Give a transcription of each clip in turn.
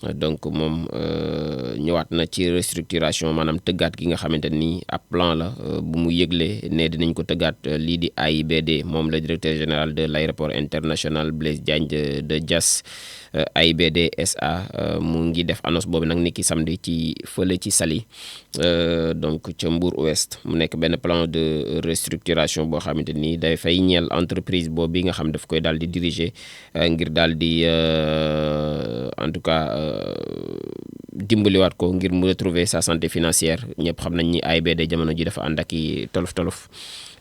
donc moom ñëwaat na ci restructuration maanaam tëggaat gi nga xamante ni ab plan la bu mu yëgle ne dinañ ko tëggaat lii di AIBD moom le directeur général de l'aéroport international Blaise Diagne de Diass. AIBD SA mu ngi def annonce boobu nag niki samedi ci fële ci Saly donc ca Mbour Ouest mu nekk benn plan de restructuration boo xamante ni day fay ñeel entreprise boobu bi nga xam daf koy daal di diriger ngir daal di en tout cas dimbaliwaat ko ngir mu retrouver sa santé financière ñëpp xam nañ ni AIBD jamono ji dafa ànd ak i tolof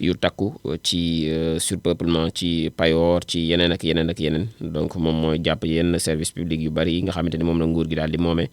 yu takku ci surpeuplement ci payoor ci yeneen ak yeneen donc moom mooy jàpp yenn service public yu bari yi nga xamante ni moom la nguur gi daal di moomee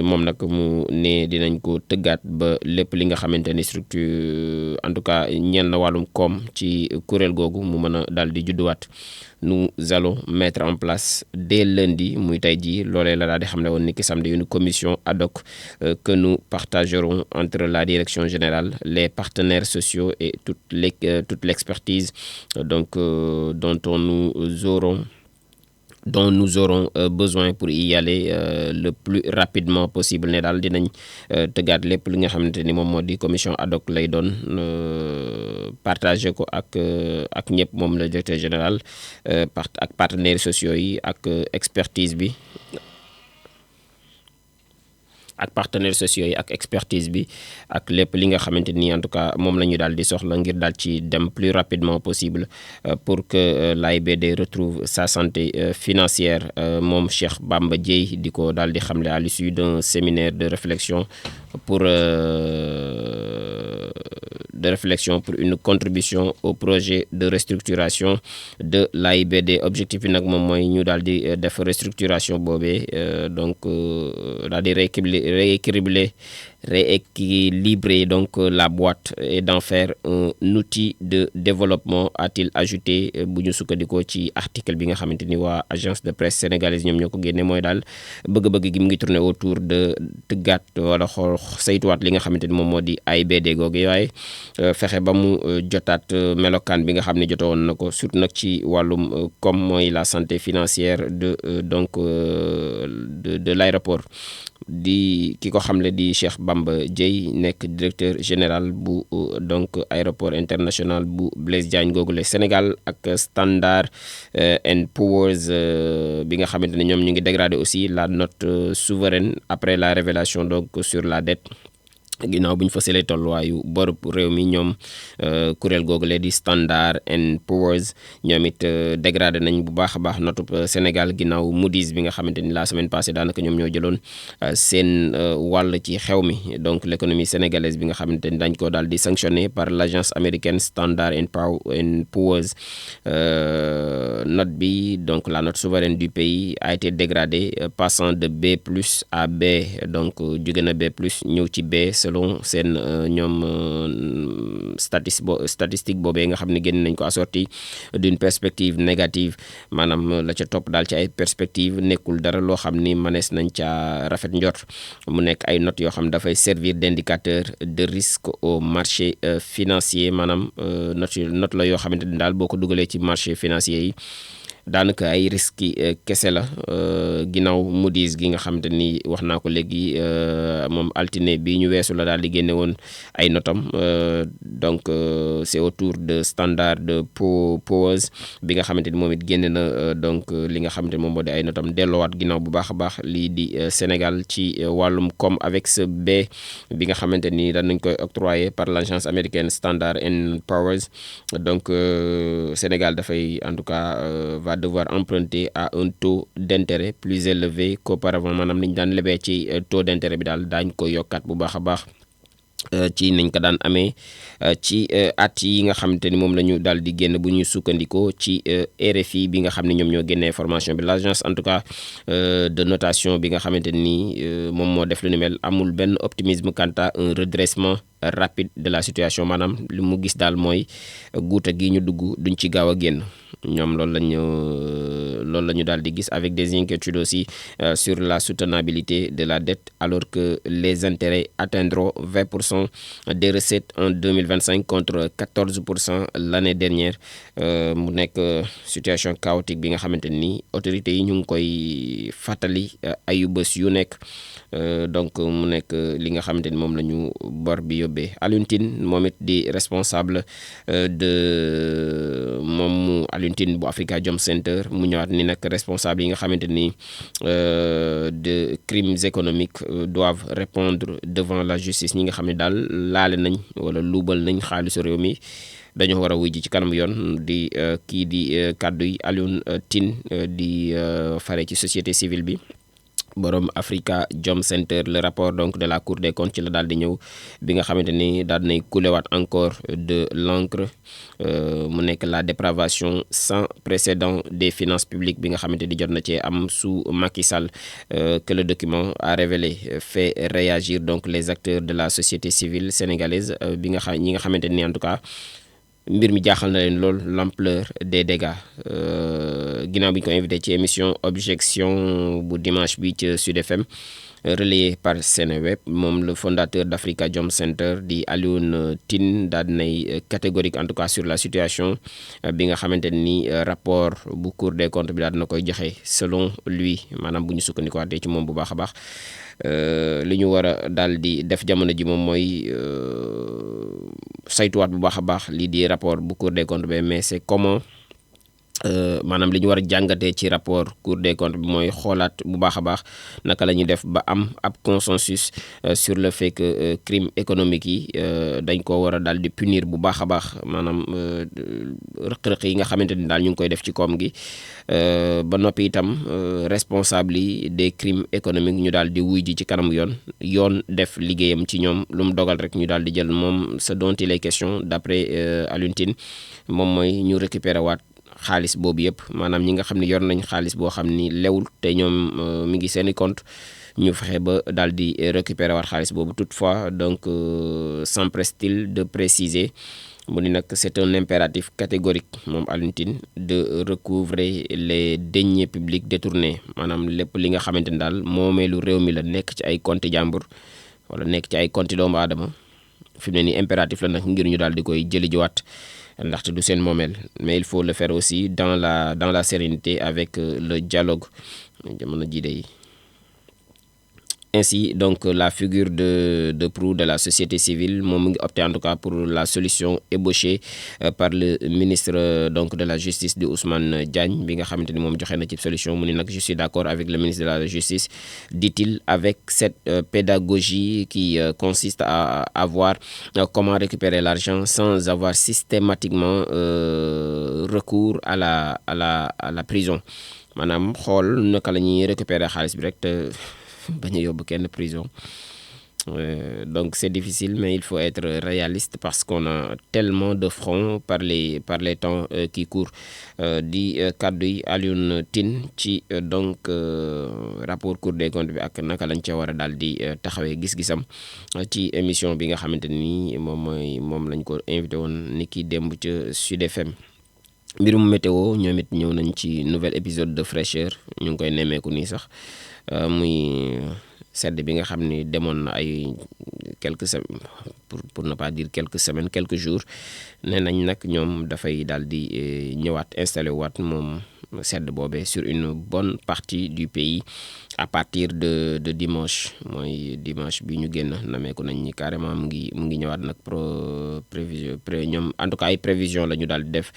moom nag mu ne dinañ ko tëggaat ba lépp li nga xamante ni structure en tout cas ñeel na wàllum koom ci kuréel googu mu mën a daal di judduwaat. Nous allons mettre en place dès lundi muy tey jii loolee la daal di xam ne woon ni ki samedi une commission ad hoc que nous partagerons entre la direction générale les partenaires sociaux et toute l'expertise donc dont nous aurons besoin pour y aller le plus rapidement possible ne daal dinañ tëggaat lépp li nga xamante ni moom moo di commission ad hoc lay doon partagé ko ak ñëpp moom le directeur général ak partenaires sociaux yi ak expertise bi ak partenaires sociaux yi ak expertise bi ak lépp li nga xamante ni en tout cas moom la ñu daal di soxla ngir daal ci dem plus rapidement possible pour que l'AIBD retrouve sa santé financière moom Cheikh Bamba Dièye di ko daal di xamle à l'issue d'un séminaire de réflexion pour une contribution au projet de restructuration de l'AIBD objectif bi nag moom mooy ñu daal di def restructuration boobee donc daal di rééquilibrer donc la boîte et d'en faire un outil de développement, a-t-il ajouté bu ñu sukkandikoo ci article bi nga xamante ni waa agence de presse sénégalaise ñoom ñoo ko génne mooy daal bëgg-bëgg gi mu ngi tourner autour de tëggaat wala xool saytuwaat li nga xamante ni moom moo di AIBD googu waaye fexe ba mu jotaat melokaan bi nga xam ne jotoon na ko surtout nag ci wàllum comme mooy la santé financière de l'aéroport di ki ko xamle di Cheikh Bamba Dièye nekk directeur général bu donc aéroport international bu Blaise Diagne googule Sénégal ak Standard and Poor's bi nga xamante ne ñoom ñu ngi dégradé aussi la note souveraine après la révélation donc sur la dette ginnaaw bu ñu fasalee tolluwaayu borub réew mi ñoom kuréel googu lee di Standard and Poor's ñoom it dégradé nañ bu baax a baax notub Sénégal ginnaaw Moody's bi nga xamante ni la semaine passée daanaka ñoom ñoo jëloon seen wàll ci xew mi donc l'économie sénégalaise bi nga xamante ni dañ ko daal di sanctionné par l'agence américaine Standard and Poor's note bi donc la note souveraine du pays a été dégradée passant de B+ à B donc jóge na B+ ñëw ci B selon seen ñoom statistique boobee nga xam ne génn nañ ko assorti d'une perspective négative maanaam la ca topp daal ci ay perspective nekkul dara loo xam ni mënees nañ ca rafet njort mu nekk ay notes yoo xam dafay servir d'indicateur de risque au marché financier maanaam note la yoo xamante ni daal boo ko dugalee ci marché financier yi daanaka ay risques kese la ginnaaw Moody's gi nga xamante ni wax naa ko léegi moom altine bi ñu weesu la daal di génne woon ay notam donc c'est autour de Standard Poor's bi nga xamante ni moom it génne na donc li nga xamante ni moom moo di ay notam delloowaat ginnaaw bu baax a baax lii di Sénégal ci wàllum koom avec ce B bi nga xamante ni dañ nañ koy octroyé par l'agence américaine Standard and Poor's donc Sénégal dafay en tout cas va devoir emprunter à un taux d'intérêt plus élevé qu'auparavant maanaam niñ daan lebee ci taux d'intérêt bi daal daañ ko yokkaat bu baax a baax ci nañ ko daan amee ci at yi nga xamante ni moom la ñu daal di génn bu ñu sukkandikoo ci RFI bi nga xam ne ñoom ñoo génne information bi l'agence en tout cas de notation bi nga xamante ni moom moo def lu ni mel amul benn optimisme quant à un redressement rapide de la situation maanaam li mu gis daal mooy guuta gi ñu dugg duñ ci gaaw a génn ñoom loolu la ñu daal di gis avec des inquiétudes aussi sur la soutenabilité de la dette alors que les intérêts atteindront 20% des recettes en 2025 contre 14% l'année dernière. mu nekk situation chaotique bi nga xamante ni autorités yi ñu ngi koy fàttali ayu bés yu nekk. Donc mu nekk li nga xamante ni moom la ñu bor bi yóbbee. Alioune Tine moom it di responsable de Alioune Tine bu Africa Jom Center mu ñëwaat ni nag responsable yi nga xamante ni de crimes économiques doivent répondre devant la justice. ñi nga xam ne daal laale nañ wala luubal nañ xaalisu réew mi dañoo war a wuy ji ci kanam yoon. di kii di kàddu yi Alioune Tine di fare ci société civile bi borom Africa Jom Center. Le rapport donc de la Cour des comptes ci la daal di ñëw bi nga xamante ni daal dinay coulewaat encore de l'encre. mu nekk la dépravation sans précédent des finances publiques bi nga xamante ni jot na cee am sous Macky Sall. Que le document a révélé fait réagir donc les acteurs de la société civile sénégalaise bi nga ñi nga xamante ni en tout cas mbir mi jaaxal na leen lool l'ampleur des dégâts. Ginnaaw bi ñu ko invité ci émission objection bu dimanche bi ci Sud FM relayé par Seneweb moom le fondateur d'Africa Jom Center di Alioune Tine daal dinay catégorique en tout cas sur la situation bi nga xamante ni rapport bu Cour des comptes bi daal dina koy joxe selon lui maanaam bu ñu sukkandikuwaatee ci moom bu baax a baax. li ñu war a daal di def jamono ji moom mooy saytuwaat bu baax a baax lii di rapport bu Cour des comptes bi mais c'est comment maanaam li ñu war a jàngatee ci rapport Cour des comptes bi mooy xoolaat bu baax a baax naka la ñuy def ba am ab consensus sur le fait que crime économique yi dañ ko war a daal di punir bu baax a baax maanaam rëq-rëq yi nga xamante ni daal ñu ngi koy def ci koom gi. ba noppi itam responsable yi des crimes économiques ñu daal di wuy ji ci kanam yoon def liggéeyam ci ñoom lu mu dogal rek ñu daal di jël moom ce dont il est question d'après Alioune Tine moom mooy ñu récupérer waat xaalis boobu yëpp maanaam ñi nga xam ne yor nañ xaalis boo xam ni lewul te ñoom mi ngi seeni compte ñu fexe ba daal di récupérer waat xaalis boobu. Toutefois donc s'empresse-t-il de préciser mu ni nag c'est un impératif catégorique moom Alioune Tine de recouvrer les deniers publics détournés maanaam lépp li nga xamante ni daal moomeelu réew mi la nekk ci ay compte jàmbur wala nekk ci ay compte doomu aadama fi mu ne nii impératif la nag ngir ñu daal di koy jëli jiwaat ndaxte du seen moomeel. Mais il faut le faire aussi dans la sérénité avec le dialogue jamono ji day. Ainsi donc la figure de proue de la société civile moom mu ngi opté en tout cas pour la solution ébauchée par le ministre donc de la justice de Ousmane Diagne bi nga xamante ni moom joxe na ci solution mu ni nag je suis d'accord avec le ministre de la justice dit-il avec cette pédagogie qui consiste à voir comment récupérer l'argent sans avoir systématiquement recours à la prison maanaam xool naka la ñuy récupérer xaalis bi rek te bañ a yóbbu kenn prison. Donc c'est difficile mais il faut être réaliste parce qu'on a tellement de fronts par les temps qui courent. di kaddu yi Alioune Tine ci donc rapport Cour des comptes bi ak naka lañ ca war a daal di taxawee gis-gisam ci émission bi nga xamante ni moom lañ ko invité woon ni ki démb ca Sud FM. mbirum météo ñoom it ñëw nañ ci nouvel épisode de fraîcheur ñu ngi koy nemmeeku nii sax muy sedd bi nga xam ni demoon na ay quelques semaines pour ne pas dire quelques semaines quelques jours nee nañ nag ñoom dafay daal di ñëwaat installé waat moom sedd boobee sur une bonne partie du pays à partir de dimanche mooy dimanche bi ñu génn nameeku nañ ni carrément mu ngi ñëwaat nag prévision ñoom en tout cas ay prévision la ñu daal di def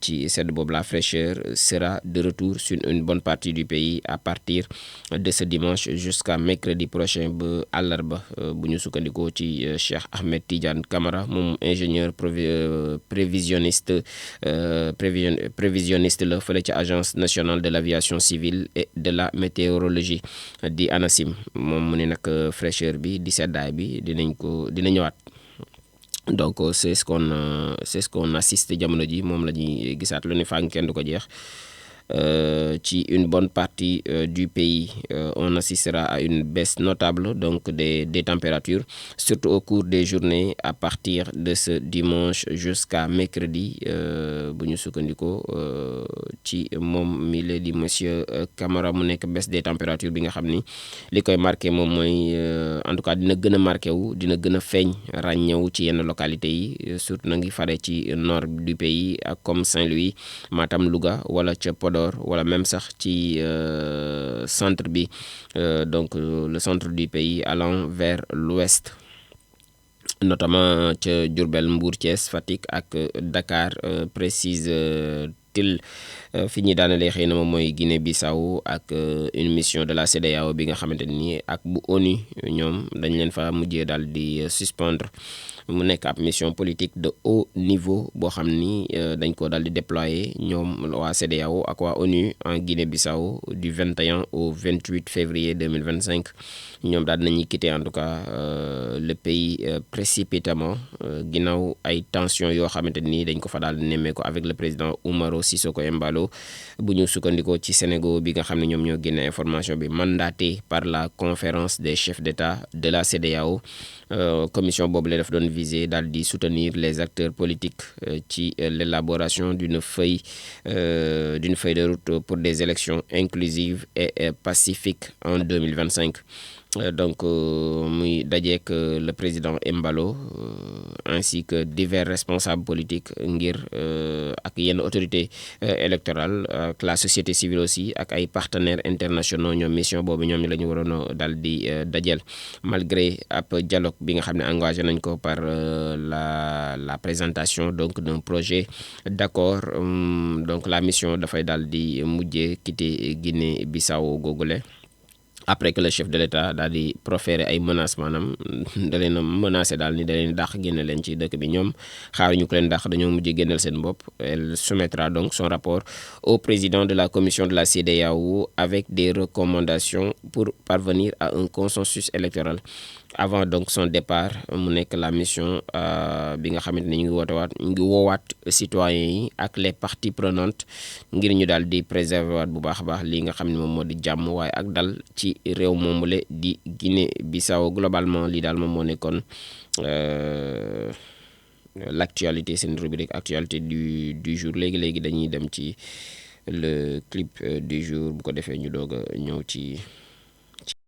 ci sedd boobu. La fraîcheur sera de retour sur une bonne partie du pays à partir de ce dimanche jusqu'à mercredi prochain ba àllarba bu ñu sukkandikoo ci Cheikh Ahmed Tidiane Camara moom ingénieur prévisionniste la fële ci agence nationale de l'aviation civile et de la météorologie di ANACIM moom mu ne nag fraîcheur bi di seddaay bi dina ñëwaat. Donc c'est ce qu'on assiste jamono ji moom la ñuy gisaat lu ne fàng kenn du ko jeex ci une bonne partie du pays. On assistera à une baisse notable donc des températures, surtout au cours des journées à partir de ce dimanche jusqu'à mercredi bu ñu sukkandikoo ci moom mi la di monsieur Camara mu nekk baisse des températures bi nga xam ni li koy marqué moom mooy en tout cas dina gën a marqué wu dina gën a feeñ ràññewu ci yenn localités yi surtout na ngi fare ci nord du pays ak comme Saint-Louis, Matam, Louga wala ca Podor wala même sax ci centre bi donc le centre du pays allant vers l'ouest, notamment ca Diourbel, Mbour, Thiès, Fatick ak Dakar précise til fi ñuy daanalee xëy na moom mooy Guinée-Bissau ak une mission de la CEDEAO bi nga xamante ni ak bu ONU ñoom dañ leen fa mujjee daal di suspendre mu nekk ab mission politique de haut niveau boo xam ni dañ ko daal di déployer ñoom waa CEDEAO ak waa ONU en Guinée-Bissau du 21 au 28 février 2025 ñoom daal dinañuy quitter en tout cas le pays précipitamment ginnaaw ay tensions yoo xamante ni dañ ko fa daal di nemmee ko avec le président Umaro Sissoco Embalo bu ñu sukkandikoo ci Sénégal bi nga xam ne ñoom ñoo génne information bi mandaté par la conférence des chefs d'État de la CEDEAO. Commission boobu la daf doon viser daal di soutenir les acteurs politiques ci l'élaboration d'une feuille de route pour des élections inclusives et pacifiques en 2025. Donc muy dajeek le président Embalo ainsi que divers responsables politiques ngir ak yenn autorités électorales ak la société civile aussi ak ay partenaires internationaux ñoom mission boobu ñoom ñi la ñu waroon a daal di dajal malgré ab dialogue bi nga xam ne engagé nañ ko par la présentation donc d'un projet d'accord. Donc la mission dafay daal di mujjee quitter Guinée-Bissau googule après que le chef de l'État daal di proférer ay menaces maanaam da leen a menacé daal ni da leen dàq génne leen ci dëkk bi ñoom xaaruñu ko leen dàq dañoo mujj génneel seen bopp. Elle soumettra donc son rapport au président de la commission de la CEDEAO avec des recommandations pour parvenir à un consensus électoral avant donc son départ. Mu nekk la mission bi nga xamante ne ñu ngi woowaat citoyens yi ak les parties prenantes ngir ñu daal di préserver waat bu baax a baax lii nga xam ne moom moo di jàmm waaye ak dal ci réew moomule di Guinée-Bissau. Globalement lii daal moom moo nekkoon l'actualité, seen rubrique actualité du jour. léegi dañuy dem ci le clip du jour bu ko defee ñu doog a ñëw ci